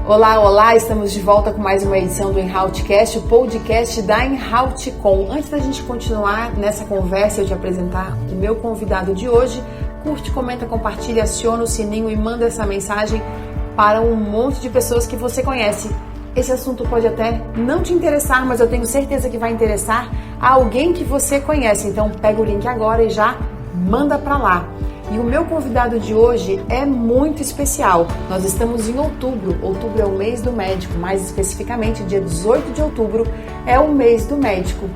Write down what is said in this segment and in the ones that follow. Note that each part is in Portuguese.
Olá, olá! Estamos de volta com mais uma edição do Enhautcast, o podcast da Enhautcom. Antes da gente continuar nessa conversa e eu te apresentar o meu convidado de hoje, curte, comenta, compartilha, aciona o sininho e manda essa mensagem para um monte de pessoas que você conhece. Esse assunto pode até não te interessar, mas eu tenho certeza que vai interessar a alguém que você conhece. Então pega o link agora e já manda para lá. E o meu convidado de hoje é muito especial. Nós estamos em outubro. Outubro é o mês do médico, mais especificamente dia 18 de outubro é o mês do médico.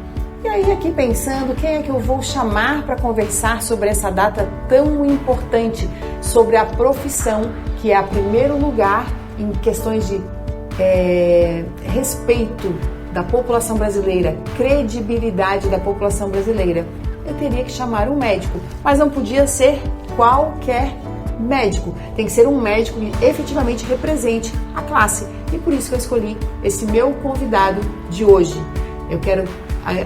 E aí aqui pensando, quem é que eu vou chamar para conversar sobre essa data tão importante, sobre a profissão que é o primeiro lugar em questões de respeito da população brasileira, credibilidade da população brasileira. Eu teria que chamar um médico, mas não podia ser qualquer médico. Tem que ser um médico que efetivamente represente a classe. E por isso que eu escolhi esse meu convidado de hoje. Eu quero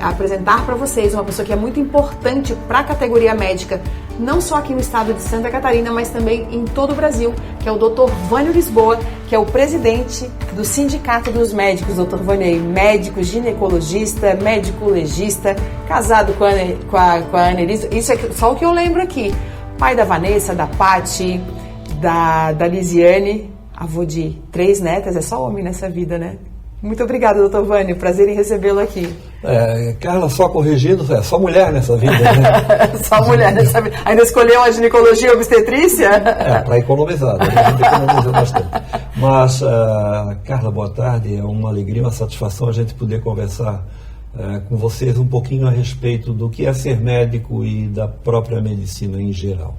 apresentar para vocês uma pessoa que é muito importante para a categoria médica, não só aqui no estado de Santa Catarina, mas também em todo o Brasil, que é o Dr. Vânio Lisboa, que é o presidente do Sindicato dos Médicos. Dr. Vânio é médico, ginecologista, médico legista, casado com a Annelise. Isso é só o que eu lembro aqui. Pai da Vanessa, da Paty, da Lisiane, avô de 3 netas, é só homem nessa vida, né? Muito obrigada, Dr. Vânio, prazer em recebê-lo aqui. Carla, só corrigindo, é só mulher nessa vida, né? Só mulher nessa vida. Ainda escolheu a ginecologia e obstetrícia? Para economizar, a gente economiza bastante. Mas, Carla, boa tarde, é uma alegria, uma satisfação a gente poder conversar com vocês um pouquinho a respeito do que é ser médico e da própria medicina em geral.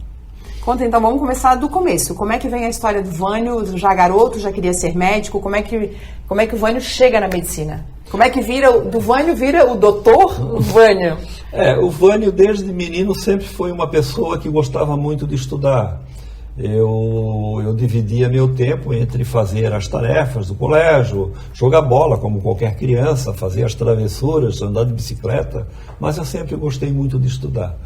Conta então, vamos começar do começo. Como é que vem a história do Vânio, já garoto, já queria ser médico? Como é que o Vânio chega na medicina? Como é que do Vânio vira o doutor Vânio? O Vânio desde menino sempre foi uma pessoa que gostava muito de estudar. Eu dividia meu tempo entre fazer as tarefas do colégio, jogar bola como qualquer criança, fazer as travessuras, andar de bicicleta, mas eu sempre gostei muito de estudar.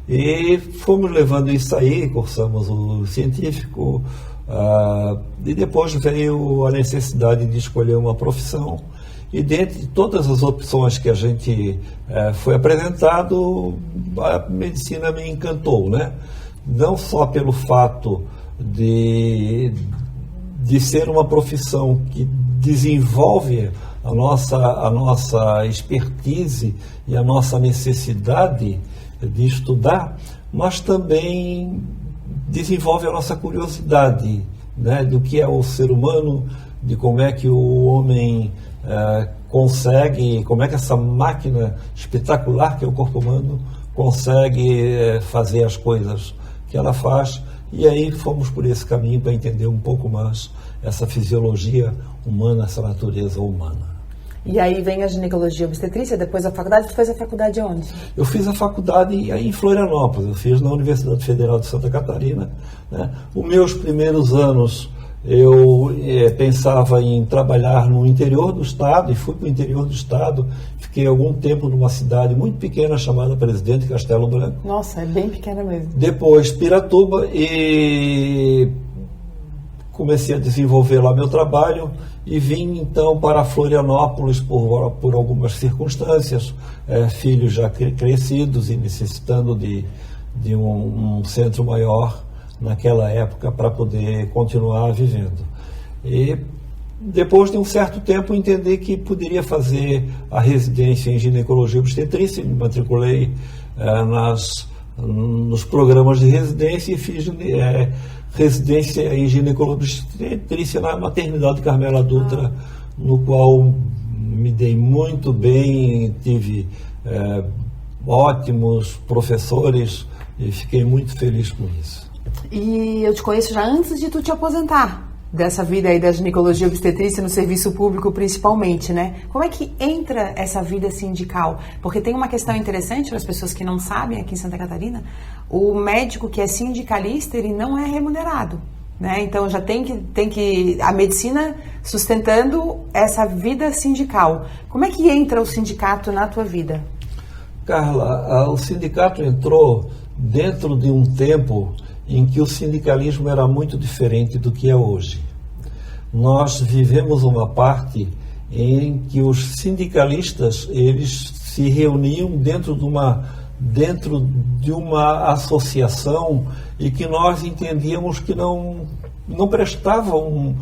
E fomos levando isso aí, cursamos o científico, e depois veio a necessidade de escolher uma profissão. E dentre todas as opções que a gente foi apresentado, a medicina me encantou, né? Não só pelo fato de ser uma profissão que desenvolve a nossa expertise e a nossa necessidade de estudar, mas também desenvolve a nossa curiosidade, né, do que é o ser humano, de como é que o homem consegue, como é que essa máquina espetacular que é o corpo humano consegue fazer as coisas que ela faz. E aí fomos por esse caminho para entender um pouco mais essa fisiologia humana, essa natureza humana. E aí vem a ginecologia obstetrícia, depois a faculdade. Tu fez a faculdade onde? Eu fiz a faculdade aí em Florianópolis, eu fiz na Universidade Federal de Santa Catarina, né? Os meus primeiros anos eu pensava em trabalhar no interior do estado, e fui para o interior do estado, fiquei algum tempo numa cidade muito pequena chamada Presidente Castelo Branco. Nossa, é bem pequena mesmo. Depois Piratuba, e comecei a desenvolver lá meu trabalho e vim então para Florianópolis por algumas circunstâncias, filhos já crescidos e necessitando de um centro maior naquela época para poder continuar vivendo. E depois de um certo tempo entendi que poderia fazer a residência em ginecologia obstetrícia, me matriculei nos programas de residência e fiz residência em ginecologia obstetrícia na maternidade Carmela Dutra, no qual me dei muito bem, tive ótimos professores e fiquei muito feliz com isso. E eu te conheço já antes de tu te aposentar, dessa vida aí da ginecologia obstetrícia no serviço público principalmente, né? Como é que entra essa vida sindical? Porque tem uma questão interessante para as pessoas que não sabem aqui em Santa Catarina, o médico que é sindicalista, ele não é remunerado, né? Então já tem que a medicina sustentando essa vida sindical. Como é que entra o sindicato na tua vida? Carla, o sindicato entrou dentro de um tempo em que o sindicalismo era muito diferente do que é hoje. nós vivemos uma parte em que os sindicalistas, eles se reuniam dentro de uma associação e que nós entendíamos que não prestava um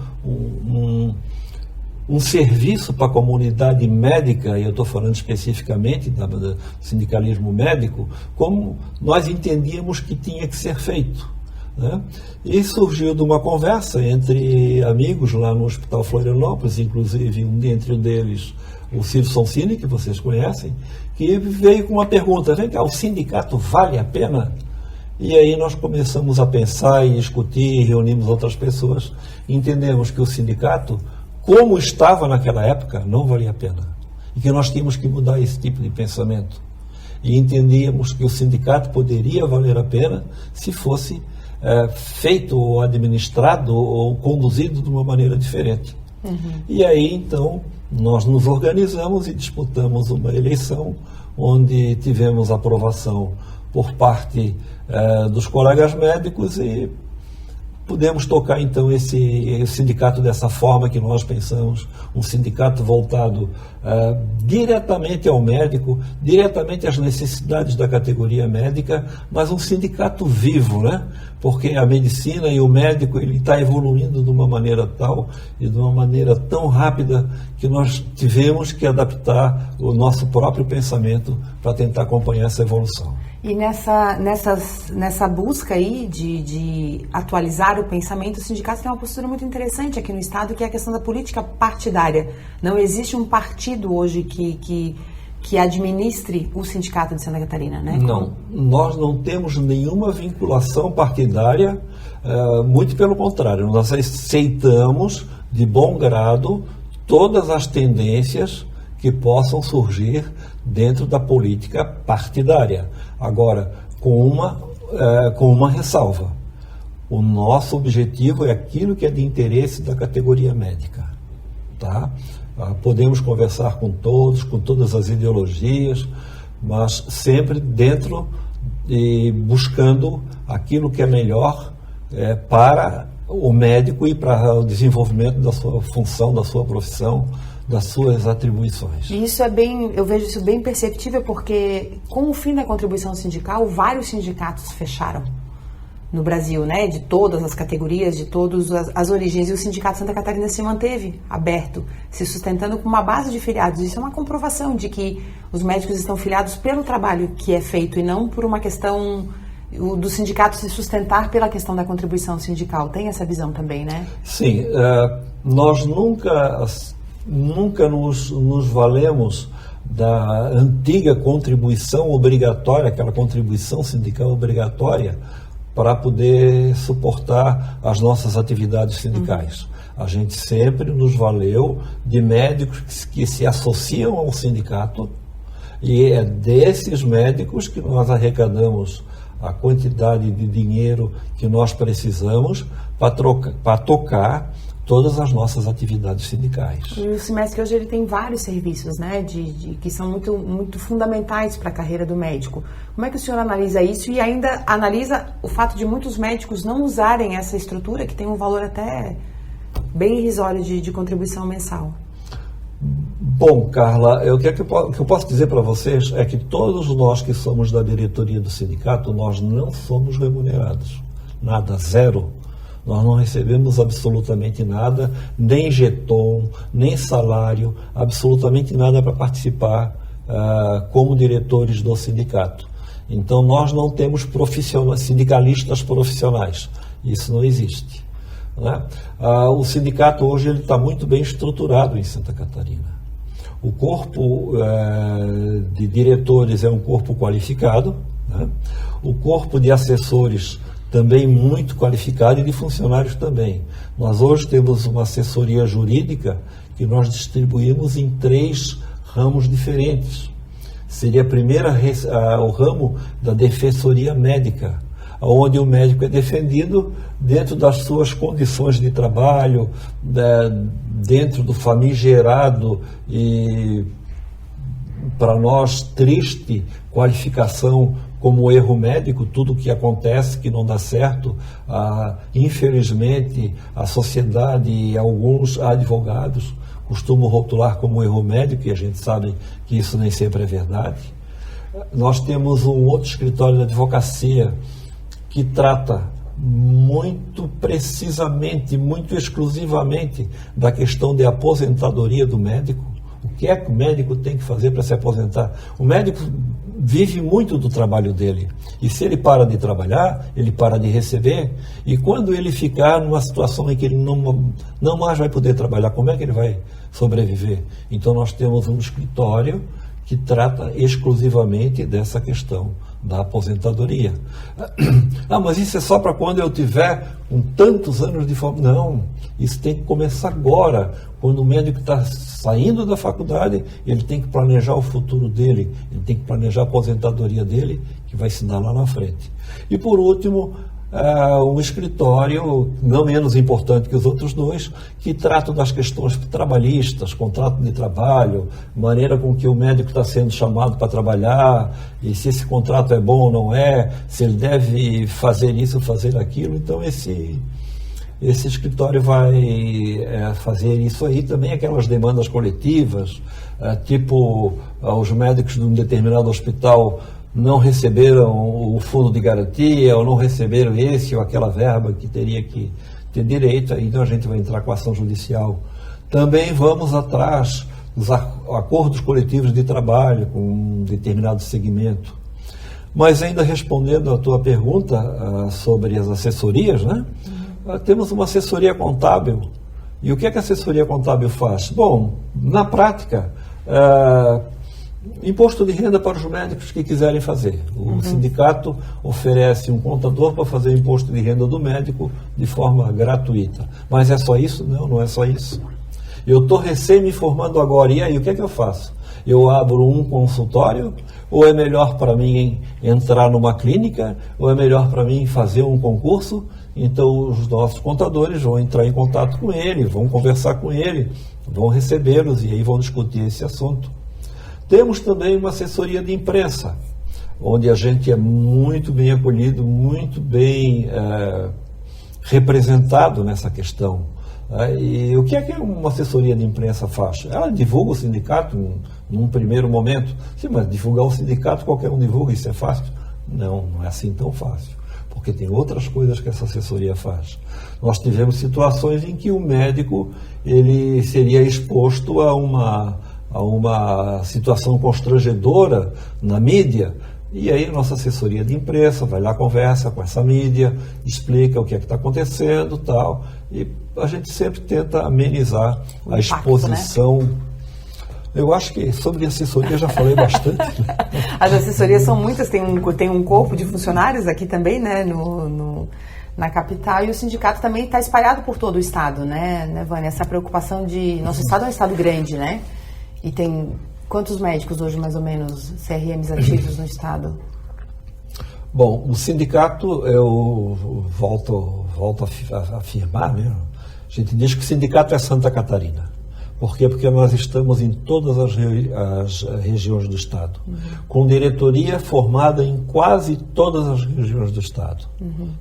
serviço para a comunidade médica, e eu estou falando especificamente do sindicalismo médico, como nós entendíamos que tinha que ser feito, né? E surgiu de uma conversa entre amigos lá no Hospital Florianópolis, inclusive um dentre deles, o Ciro Sonsini, que vocês conhecem, que veio com uma pergunta: vem cá, o sindicato vale a pena? E aí nós começamos a pensar e discutir, reunimos outras pessoas, entendemos que o sindicato, como estava naquela época, não valia a pena. E que nós tínhamos que mudar esse tipo de pensamento. E entendíamos que o sindicato poderia valer a pena se fosse feito ou administrado ou conduzido de uma maneira diferente. E aí, então, nós nos organizamos e disputamos uma eleição onde tivemos aprovação por parte dos colegas médicos e pudemos tocar, então, esse sindicato dessa forma que nós pensamos, um sindicato voltado diretamente ao médico, diretamente às necessidades da categoria médica, mas um sindicato vivo, né? Porque a medicina e o médico, ele está evoluindo de uma maneira tal e de uma maneira tão rápida que nós tivemos que adaptar o nosso próprio pensamento para tentar acompanhar essa evolução. E nessa busca aí de atualizar o pensamento, o sindicato tem uma postura muito interessante aqui no Estado, que é a questão da política partidária. Não existe um partido hoje que administre o sindicato de Santa Catarina, né? Não, nós não temos nenhuma vinculação partidária, muito pelo contrário, nós aceitamos de bom grado todas as tendências que possam surgir dentro da política partidária. Agora, com uma ressalva: o nosso objetivo é aquilo que é de interesse da categoria médica, tá? Podemos conversar com todos, com todas as ideologias, mas sempre dentro e buscando aquilo que é melhor para o médico e para o desenvolvimento da sua função, da sua profissão, das suas atribuições. E isso eu vejo isso bem perceptível, porque com o fim da contribuição sindical, vários sindicatos fecharam no Brasil, né? De todas as categorias, de todas as origens, e o Sindicato Santa Catarina se manteve aberto, se sustentando com uma base de filiados. Isso é uma comprovação de que os médicos estão filiados pelo trabalho que é feito e não por uma questão do sindicato se sustentar pela questão da contribuição sindical. Tem essa visão também, né? Sim, nós nunca nos valemos da antiga contribuição obrigatória, aquela contribuição sindical obrigatória, para poder suportar as nossas atividades sindicais. A gente sempre nos valeu de médicos que se associam ao sindicato, e é desses médicos que nós arrecadamos a quantidade de dinheiro que nós precisamos para tocar todas as nossas atividades sindicais. E o Simesc hoje ele tem vários serviços, né, que são muito, muito fundamentais para a carreira do médico. Como é que o senhor analisa isso e ainda analisa o fato de muitos médicos não usarem essa estrutura, que tem um valor até bem irrisório de contribuição mensal? Bom, Carla, o que eu posso dizer para vocês é que todos nós que somos da diretoria do sindicato, nós não somos remunerados. Nada, zero. Nós não recebemos absolutamente nada, nem jeton, nem salário, absolutamente nada para participar como diretores do sindicato. Então, nós não temos sindicalistas profissionais. Isso não existe, né? O sindicato hoje está muito bem estruturado em Santa Catarina. O corpo de diretores é um corpo qualificado, né? O corpo de assessores também muito qualificado e de funcionários também. Nós hoje temos uma assessoria jurídica que nós distribuímos em 3 ramos diferentes. Seria o ramo da defensoria médica, onde o médico é defendido dentro das suas condições de trabalho, dentro do famigerado e, para nós, triste qualificação como erro médico, tudo que acontece que não dá certo, infelizmente, a sociedade e alguns advogados costumam rotular como erro médico, e a gente sabe que isso nem sempre é verdade. Nós temos um outro escritório de advocacia que trata muito precisamente, muito exclusivamente da questão de aposentadoria do médico. O que é que o médico tem que fazer para se aposentar? O médico vive muito do trabalho dele. E se ele para de trabalhar, ele para de receber. E quando ele ficar numa situação em que ele não mais vai poder trabalhar, como é que ele vai sobreviver? Então nós temos um escritório que trata exclusivamente dessa questão da aposentadoria. Mas isso é só para quando eu tiver com tantos anos de formação. Não, isso tem que começar agora. Quando o médico está saindo da faculdade, ele tem que planejar o futuro dele, ele tem que planejar a aposentadoria dele, que vai se dar lá na frente. E por último, um escritório, não menos importante que os outros dois, que trata das questões trabalhistas, contrato de trabalho, maneira com que o médico está sendo chamado para trabalhar, e se esse contrato é bom ou não é, se ele deve fazer isso, fazer aquilo. Então esse escritório vai fazer isso aí também, aquelas demandas coletivas, tipo os médicos de um determinado hospital não receberam o fundo de garantia, ou não receberam esse ou aquela verba que teria que ter direito, então a gente vai entrar com ação judicial. Também vamos atrás dos acordos coletivos de trabalho com um determinado segmento. Mas ainda respondendo à tua pergunta sobre as assessorias, né? Temos uma assessoria contábil. E o que é que a assessoria contábil faz? Bom, na prática, imposto de renda para os médicos que quiserem fazer. O sindicato oferece um contador para fazer o imposto de renda do médico de forma gratuita. Mas é só isso? Não, não é só isso. Eu estou recém me formando agora, e aí o que é que eu faço? Eu abro um consultório, ou é melhor para mim entrar numa clínica, ou é melhor para mim fazer um concurso? Então os nossos contadores vão entrar em contato com ele, vão conversar com ele, vão recebê-los e aí vão discutir esse assunto. Temos também uma assessoria de imprensa, onde a gente é muito bem acolhido, muito bem representado nessa questão. E o que é que uma assessoria de imprensa faz? Ela divulga o sindicato num primeiro momento. Sim, mas divulgar o sindicato qualquer um divulga, isso é fácil? Não, não é assim tão fácil, porque tem outras coisas que essa assessoria faz. Nós tivemos situações em que o médico ele seria exposto a uma situação constrangedora na mídia, e aí a nossa assessoria de imprensa vai lá, conversa com essa mídia, explica o que é que está acontecendo, tal, e a gente sempre tenta amenizar a exposição. Né? Eu acho que sobre assessoria já falei bastante. As assessorias são muitas, tem um corpo de funcionários aqui também, né, na capital, e o sindicato também está espalhado por todo o estado, né, Vânia? Essa preocupação de... Nosso estado é um estado grande, né? E tem quantos médicos hoje, mais ou menos, CRMs ativos no estado? Bom, o sindicato, eu volto a afirmar, né? A gente diz que o sindicato é Santa Catarina. Por quê? Porque nós estamos em todas as regiões do estado, com diretoria formada em quase todas as regiões do estado.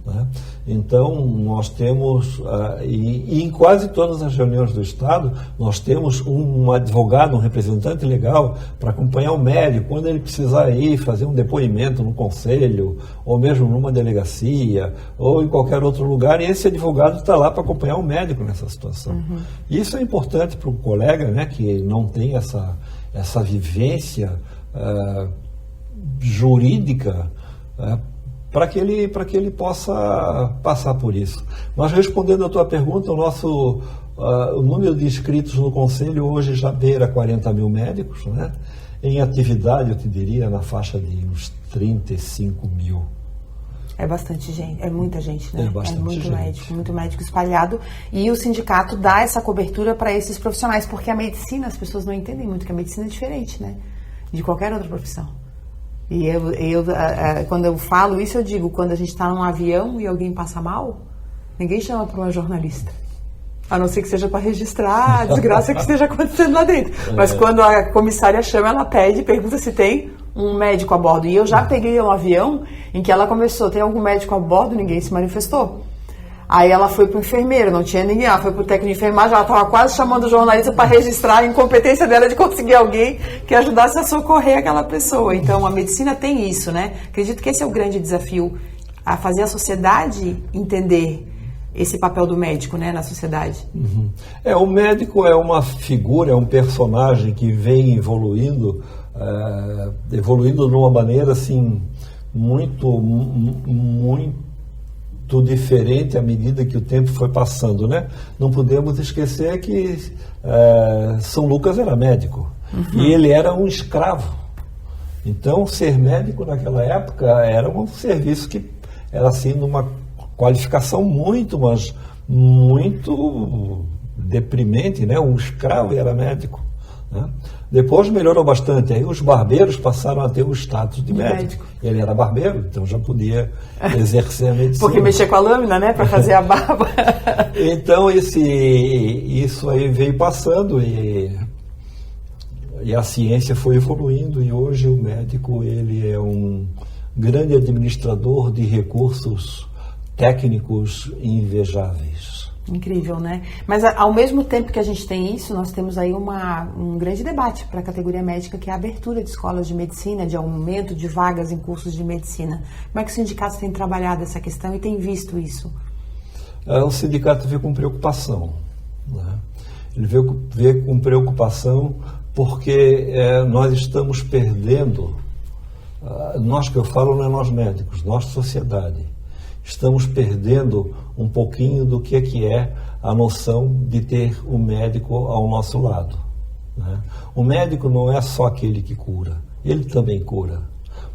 Né? Então, nós temos, e em quase todas as reuniões do estado, nós temos um advogado, um representante legal, para acompanhar o médico, quando ele precisar ir fazer um depoimento no conselho, ou mesmo numa delegacia, ou em qualquer outro lugar, e esse advogado está lá para acompanhar o médico nessa situação. E isso é importante para o colega, né, que não tem essa vivência jurídica, para que ele possa passar por isso. Mas respondendo à tua pergunta, o número de inscritos no Conselho hoje já beira 40 mil médicos, né? Em atividade, eu te diria, na faixa de uns 35 mil. É bastante gente, é muita gente, né? É bastante gente. Muito médico espalhado. E o sindicato dá essa cobertura para esses profissionais, porque a medicina, as pessoas não entendem muito que a medicina é diferente, né? De qualquer outra profissão. E quando eu falo isso, eu digo, quando a gente está num avião e alguém passa mal, ninguém chama para uma jornalista. A não ser que seja para registrar a desgraça que esteja acontecendo lá dentro. Mas quando a comissária chama, ela pede, pergunta se tem um médico a bordo. E eu já peguei um avião em que ela começou, tem algum médico a bordo? Ninguém se manifestou. Aí ela foi pro enfermeiro, não tinha ninguém, ela foi pro técnico de enfermagem, ela estava quase chamando o jornalista para registrar a incompetência dela de conseguir alguém que ajudasse a socorrer aquela pessoa. Então, a medicina tem isso, né? Acredito que esse é o grande desafio, a fazer a sociedade entender esse papel do médico, né, na sociedade. Uhum. O médico é uma figura, é um personagem que vem evoluindo de uma maneira, assim, muito diferente à medida que o tempo foi passando, né? Não podemos esquecer que São Lucas era médico, e ele era um escravo. Então, ser médico naquela época era um serviço que era assim numa qualificação muito deprimente, né? Um escravo era médico, né? Depois melhorou bastante, aí os barbeiros passaram a ter o status de médico. Ele era barbeiro, então já podia exercer a medicina. Porque mexer com a lâmina, né, para fazer a barba. Então isso aí veio passando e a ciência foi evoluindo, e hoje o médico ele é um grande administrador de recursos técnicos invejáveis. Incrível, né? Mas ao mesmo tempo que a gente tem isso, nós temos aí um grande debate para a categoria médica, que é a abertura de escolas de medicina, de aumento de vagas em cursos de medicina. Como é que o sindicato tem trabalhado essa questão e tem visto isso? O sindicato vê com preocupação, né? Ele vê com preocupação porque nós estamos perdendo, nós que eu falo não é nós médicos, nós sociedade, estamos perdendo um pouquinho do que é a noção de ter o médico ao nosso lado, né? O médico não é só aquele que cura, ele também cura,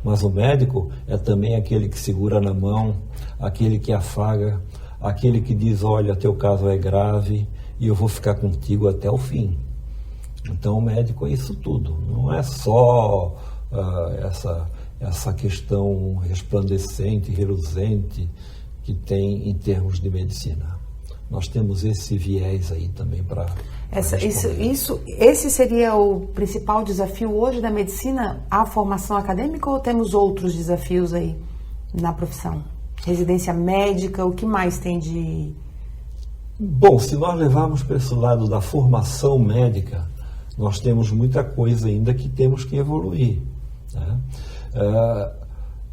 mas o médico é também aquele que segura na mão, aquele que afaga, aquele que diz, olha, teu caso é grave e eu vou ficar contigo até o fim. Então o médico é isso tudo, não é só essa questão resplandecente, reluzente que tem em termos de medicina. Nós temos esse viés aí também para esse seria o principal desafio hoje da medicina, a formação acadêmica, ou temos outros desafios aí na profissão? Residência médica, o que mais tem de... Bom, se nós levarmos para esse lado da formação médica, nós temos muita coisa ainda que temos que evoluir, né?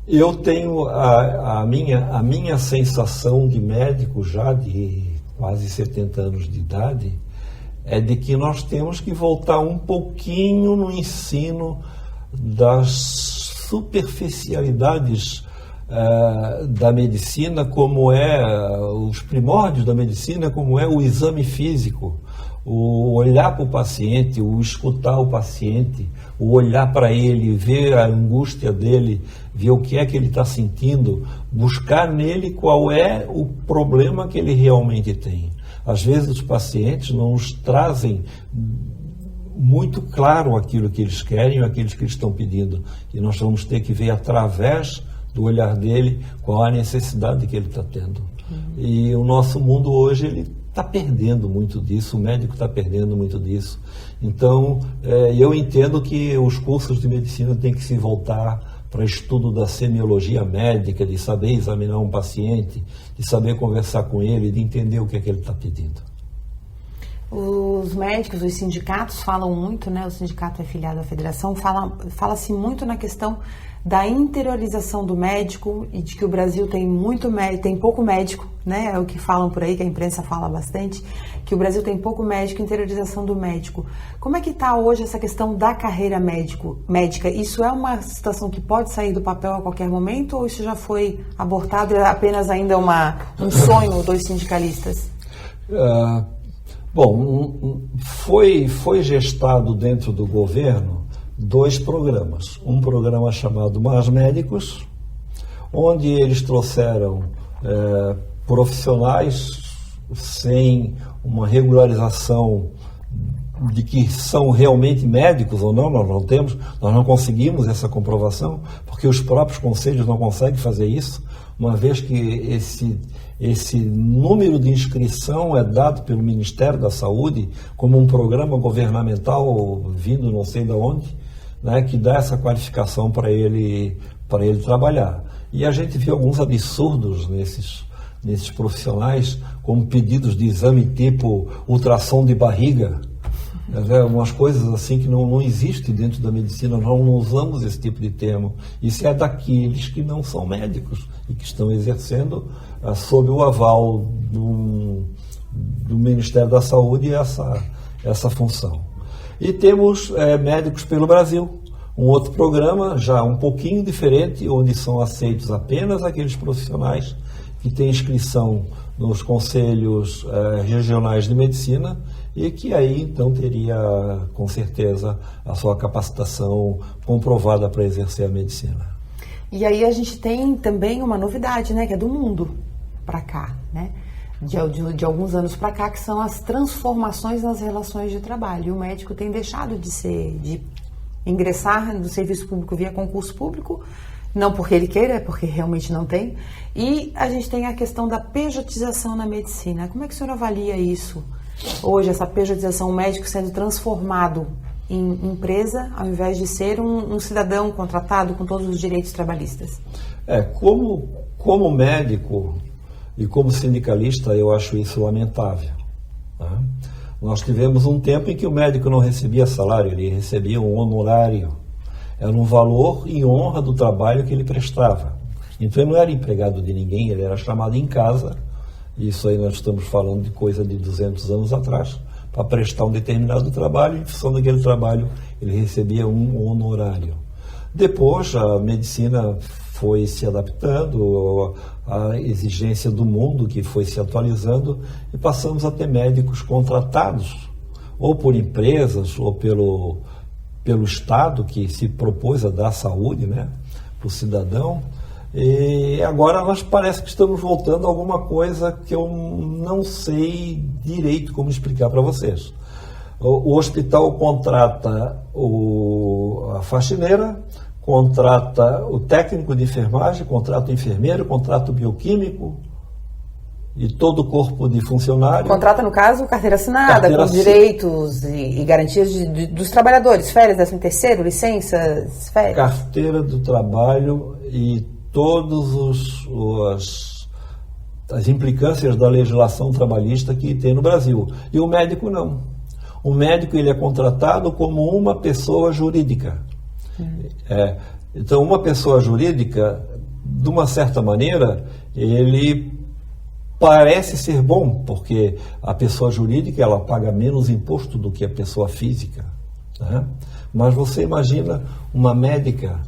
Eu tenho a minha sensação de médico já de quase 70 anos de idade, é de que nós temos que voltar um pouquinho no ensino das superficialidades da medicina, como os primórdios da medicina, como é o exame físico, o olhar para o paciente, o escutar o paciente, o olhar para ele, ver a angústia dele, ver o que é que ele está sentindo, buscar nele qual é o problema que ele realmente tem. Às vezes os pacientes não nos trazem muito claro aquilo que eles querem ou aquilo que eles estão pedindo, e nós vamos ter que ver através do olhar dele qual a necessidade que ele está tendo. E o nosso mundo hoje, ele está perdendo muito disso, o médico está perdendo muito disso. Então, eu entendo que os cursos de medicina têm que se voltar para estudo da semiologia médica, de saber examinar um paciente, de saber conversar com ele, de entender o que é que ele está pedindo. Os médicos, os sindicatos falam muito, né? O sindicato é filiado à federação, fala-se muito na questão da interiorização do médico e de que o Brasil tem pouco médico, né? É o que falam por aí, que a imprensa fala bastante, que o Brasil tem pouco médico, interiorização do médico. Como é que está hoje essa questão da carreira médica? Isso é uma situação que pode sair do papel a qualquer momento, ou isso já foi abortado e é apenas ainda um sonho dos sindicalistas? Bom, foi gestado dentro do governo 2 programas. Um programa chamado Mais Médicos, onde eles trouxeram profissionais sem uma regularização de que são realmente médicos ou não, nós não conseguimos essa comprovação, porque os próprios conselhos não conseguem fazer isso, uma vez que esse número de inscrição é dado pelo Ministério da Saúde como um programa governamental vindo não sei de onde, né, que dá essa qualificação para ele trabalhar. E a gente vê alguns absurdos nesses profissionais, como pedidos de exame tipo ultrassom de barriga, umas coisas assim que não existem dentro da medicina. Nós não usamos esse tipo de termo. Isso é daqueles que não são médicos e que estão exercendo sob o aval do Ministério da Saúde essa função. E temos médicos pelo Brasil, um outro programa já um pouquinho diferente, onde são aceitos apenas aqueles profissionais que têm inscrição nos conselhos regionais de medicina e que aí então teria com certeza a sua capacitação comprovada para exercer a medicina. E aí a gente tem também uma novidade, né, que é do mundo para cá, né? De alguns anos para cá, que são as transformações nas relações de trabalho. E o médico tem deixado de ingressar no serviço público via concurso público, não porque ele queira, é porque realmente não tem. E a gente tem a questão da pejotização na medicina. Como é que o senhor avalia isso? Hoje, essa pejotização, o médico sendo transformado em empresa, ao invés de ser um cidadão contratado com todos os direitos trabalhistas? Como médico e como sindicalista, eu acho isso lamentável. Tá? Nós tivemos um tempo em que o médico não recebia salário, ele recebia um honorário. Era um valor em honra do trabalho que ele prestava. Então ele não era empregado de ninguém, ele era chamado em casa, isso aí nós estamos falando de coisa de 200 anos atrás, para prestar um determinado trabalho, e em função daquele trabalho ele recebia um honorário. Depois a medicina foi se adaptando à exigência do mundo, que foi se atualizando, e passamos a ter médicos contratados, ou por empresas, ou pelo Estado, que se propôs a dar saúde, né, para o cidadão. E agora nós parece que estamos voltando a alguma coisa que eu não sei direito como explicar para vocês. O hospital contrata a faxineira, contrata o técnico de enfermagem, contrata o enfermeiro, contrata o bioquímico e todo o corpo de funcionário. Contrata, no caso, carteira assinada, com os direitos e garantias dos trabalhadores, férias, 13º, licenças, férias. Carteira do trabalho e todas as implicâncias da legislação trabalhista que tem no Brasil. E o médico não. O médico ele é contratado como uma pessoa jurídica. Então, uma pessoa jurídica, de uma certa maneira, ele parece ser bom, porque a pessoa jurídica ela paga menos imposto do que a pessoa física. Né? Mas você imagina uma médica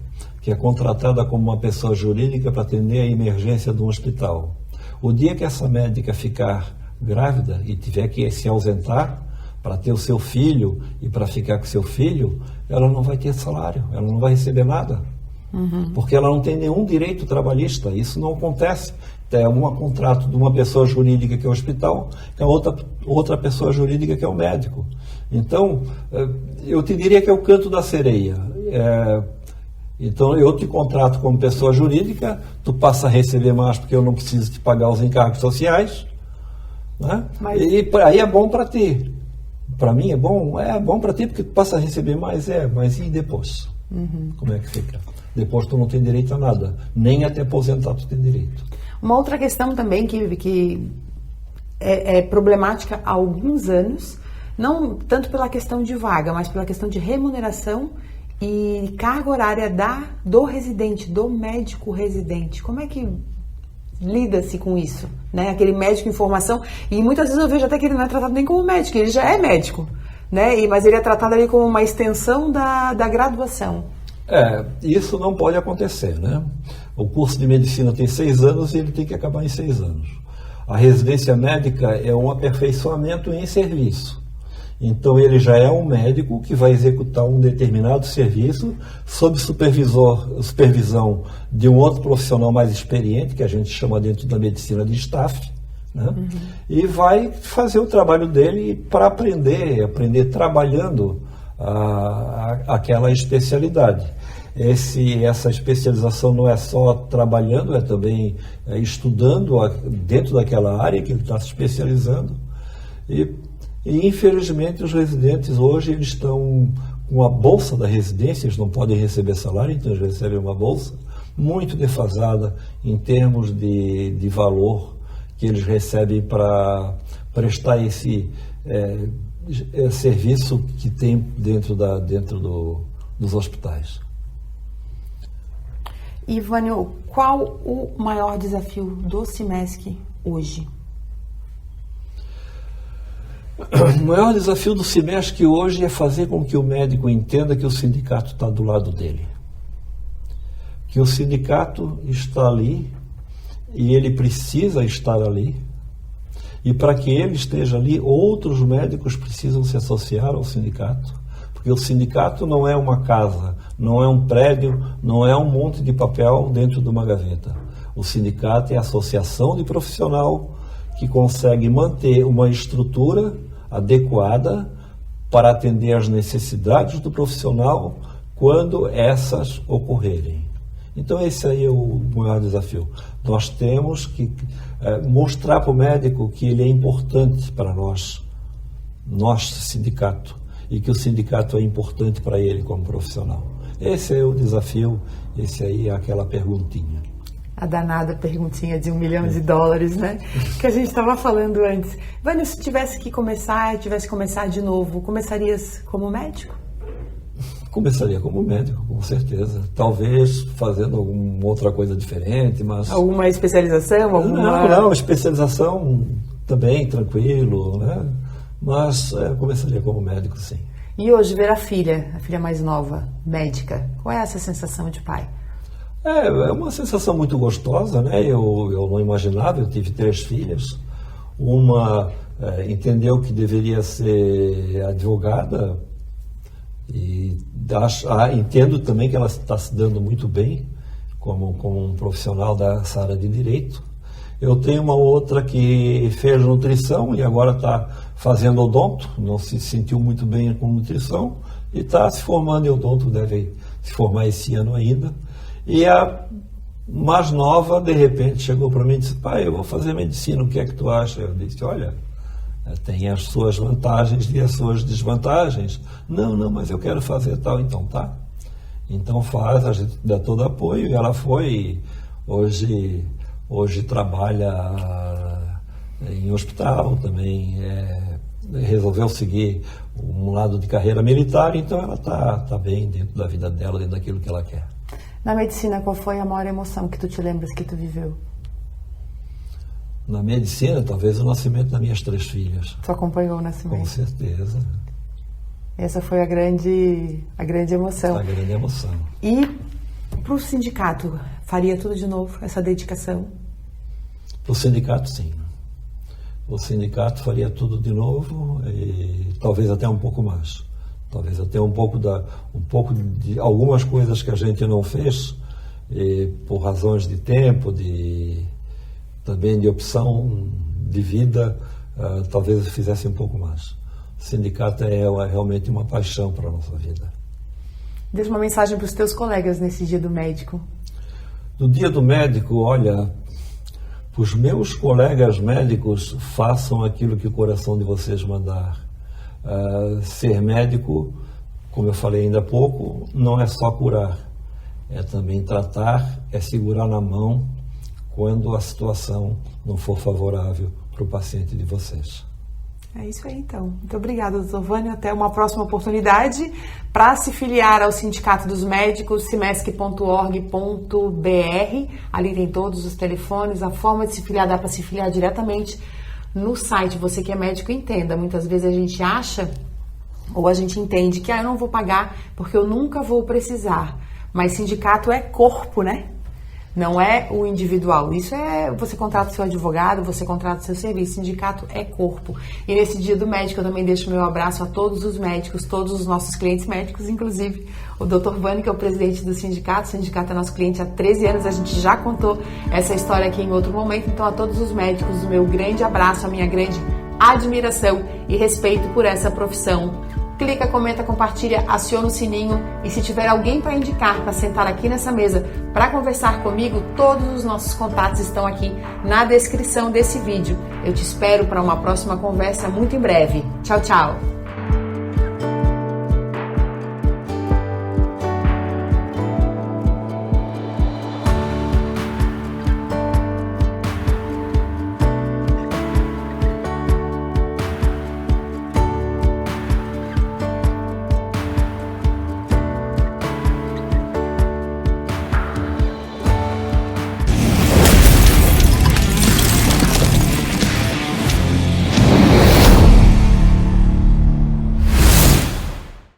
que é contratada como uma pessoa jurídica para atender a emergência de um hospital. O dia que essa médica ficar grávida e tiver que se ausentar para ter o seu filho e para ficar com seu filho, ela não vai ter salário, ela não vai receber nada. Porque ela não tem nenhum direito trabalhista. Isso não acontece. É um contrato de uma pessoa jurídica que é o hospital, que é outra pessoa jurídica que é o médico. Então, eu te diria que é o canto da sereia. Então, eu te contrato como pessoa jurídica, tu passa a receber mais porque eu não preciso te pagar os encargos sociais, né? E aí é bom para ti. Para mim é bom para ti porque tu passa a receber mais, mas e depois? Como é que fica? Depois tu não tem direito a nada, nem até aposentar tu tem direito. Uma outra questão também que é problemática há alguns anos, não tanto pela questão de vaga, mas pela questão de remuneração e carga horária do residente, do médico residente. Como é que lida-se com isso? Né? Aquele médico em formação, e muitas vezes eu vejo até que ele não é tratado nem como médico, ele já é médico, né? Mas ele é tratado ali como uma extensão da graduação. Isso não pode acontecer, né? O curso de medicina tem 6 anos e ele tem que acabar em 6 anos. A residência médica é um aperfeiçoamento em serviço. Então ele já é um médico que vai executar um determinado serviço sob supervisão de um outro profissional mais experiente, que a gente chama dentro da medicina de staff, né? E vai fazer o trabalho dele para aprender trabalhando aquela especialidade. Essa especialização não é só trabalhando, é também estudando dentro daquela área que ele está se especializando. E infelizmente os residentes hoje eles estão com a bolsa da residência, eles não podem receber salário, então eles recebem uma bolsa muito defasada em termos de valor que eles recebem para prestar esse serviço que tem dentro dos hospitais. Ivânio, qual o maior desafio do CIMESC hoje? O maior desafio do CIMESC hoje é fazer com que o médico entenda que o sindicato está do lado dele. Que o sindicato está ali e ele precisa estar ali. E para que ele esteja ali, outros médicos precisam se associar ao sindicato. Porque o sindicato não é uma casa, não é um prédio, não é um monte de papel dentro de uma gaveta. O sindicato é a associação de profissional que consegue manter uma estrutura adequada para atender às necessidades do profissional quando essas ocorrerem. Então esse aí é o maior desafio. Nós temos que mostrar para o médico que ele é importante para nós, nosso sindicato, e que o sindicato é importante para ele como profissional. Esse é o desafio, esse aí é aquela perguntinha. A danada perguntinha de $1 milhão, né? Que a gente estava falando antes. Vânia, se tivesse que começar de novo, começarias como médico? Começaria como médico, com certeza. Talvez fazendo alguma outra coisa diferente, mas... Alguma especialização? Não, especialização também, tranquilo, né? Mas começaria como médico, sim. E hoje, ver a filha mais nova, médica, qual é essa sensação de pai? É uma sensação muito gostosa, né? Eu não imaginava, eu tive 3 filhas. Uma entendeu que deveria ser advogada e entendo também que ela está se dando muito bem como um profissional dessa área de direito. Eu tenho uma outra que fez nutrição e agora está fazendo odonto, não se sentiu muito bem com nutrição e está se formando em odonto, deve se formar esse ano ainda. E a mais nova, de repente, chegou para mim e disse: pai, eu vou fazer medicina, o que é que tu acha? Eu disse: olha, tem as suas vantagens e as suas desvantagens. Não, mas eu quero fazer tal, então tá. Então faz, a gente dá todo apoio. E ela foi, e hoje trabalha em hospital também, resolveu seguir um lado de carreira militar, então ela tá bem dentro da vida dela, dentro daquilo que ela quer. Na medicina, qual foi a maior emoção que tu te lembras que tu viveu? Na medicina, talvez o nascimento das minhas 3 filhas. Tu acompanhou o nascimento? Com certeza. Essa foi a grande emoção. A grande emoção. E para o sindicato, faria tudo de novo, essa dedicação? Para o sindicato, sim. O sindicato faria tudo de novo e talvez até um pouco mais. Talvez até um pouco de algumas coisas que a gente não fez, por razões de tempo, também de opção de vida, talvez fizesse um pouco mais. O sindicato é realmente uma paixão para a nossa vida. Deixa uma mensagem para os teus colegas nesse dia do médico. No dia do médico, olha, para os meus colegas médicos, façam aquilo que o coração de vocês mandar. Ser médico, como eu falei ainda há pouco, não é só curar, é também tratar, é segurar na mão quando a situação não for favorável para o paciente de vocês. É isso aí, então. Muito obrigada, doutor Vânio. Até uma próxima oportunidade. Para se filiar ao Sindicato dos Médicos, cimesc.org.br. Ali tem todos os telefones, a forma de se filiar, dá para se filiar diretamente no site. Você que é médico, entenda. Muitas vezes a gente acha, ou a gente entende que eu não vou pagar porque eu nunca vou precisar. Mas sindicato é corpo, né? Não é o individual. Isso você contrata o seu advogado, você contrata o seu serviço. Sindicato é corpo. E nesse dia do médico eu também deixo meu abraço a todos os médicos, todos os nossos clientes médicos, inclusive o Dr. Vânio, que é o presidente do sindicato. O sindicato é nosso cliente há 13 anos, a gente já contou essa história aqui em outro momento. Então a todos os médicos, o meu grande abraço, a minha grande admiração e respeito por essa profissão. Clica, comenta, compartilha, aciona o sininho e se tiver alguém para indicar, para sentar aqui nessa mesa, para conversar comigo, todos os nossos contatos estão aqui na descrição desse vídeo. Eu te espero para uma próxima conversa muito em breve. Tchau, tchau!